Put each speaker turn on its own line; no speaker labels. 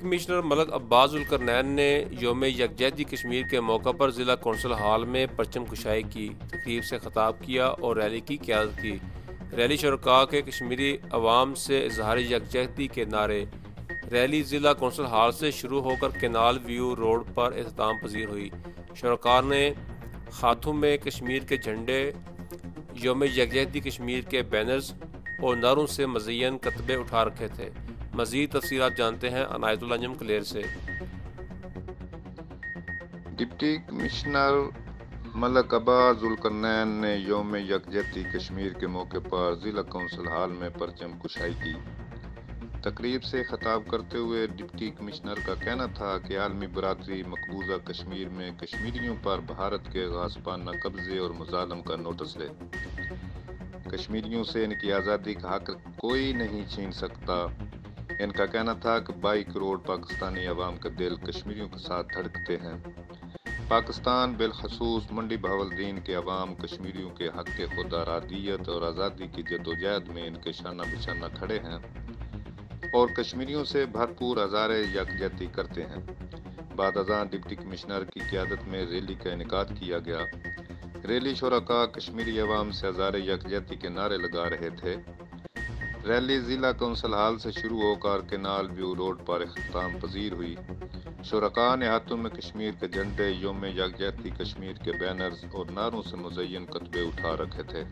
Commissioner ملک عباس ذوالقرنین نے یوم یکجہتی کشمیر کے موقع پر ضلع کونسل ہال میں پرچم کشائی کی تقریب سے خطاب کیا اور ریلی کی قیادت کی۔ ریلی شرکاء کے کشمیری عوام سے اظہار یکجہتی کے نعرے۔ ریلی ضلع کونسل ہال سے شروع ہو کر کینال ویو روڈ پر اختتام پذیر ہوئی۔ شرکاء نے ہاتھوں میں کشمیر کے جھنڈے، یوم یکجہتی کشمیر کے بینرز اور نعروں سے مزین کتبے اٹھا رکھے تھے۔ مزید تفصیلات جانتے ہیں عنایت اللہ انجم کلیر سے۔
ڈپٹی کمشنر ملک عباس ذوالقرنین نے یوم یکجہتی کشمیر کے موقع پر ضلع کونسل ہال میں پرچم کشائی کی تقریب سے خطاب کرتے ہوئے ڈپٹی کمشنر کا کہنا تھا کہ عالمی برادری مقبوضہ کشمیر میں کشمیریوں پر بھارت کے غاصبانہ قبضے اور مظالم کا نوٹس لے۔ کشمیریوں سے ان کی آزادی کا حق کوئی نہیں چھین سکتا۔ ان کا کہنا تھا کہ 22 کروڑ پاکستانی عوام کا دل کشمیریوں کے ساتھ دھڑکتے ہیں۔ پاکستان بالخصوص منڈی بہاولدین کے عوام کشمیریوں کے حق خود ارادیت اور آزادی کی جدوجہد میں ان کے شانہ بشانہ کھڑے ہیں اور کشمیریوں سے بھرپور اظہار یکجہتی کرتے ہیں۔ بعد ازاں ڈپٹی کمشنر کی قیادت میں ریلی کا انعقاد کیا گیا۔ ریلی شرکاء کشمیری عوام سے اظہار یکجہتی کے نعرے لگا رہے تھے۔ ریلی ضلع کونسل ہال سے شروع ہو کر کینال ویو روڈ پر اختتام پذیر ہوئی۔ شرکاء نے ہاتھوں میں کشمیر کے جھنڈے، یوم یکجہتی کشمیر کے بینرز اور نعروں سے مزین کتبے اٹھا رکھے تھے۔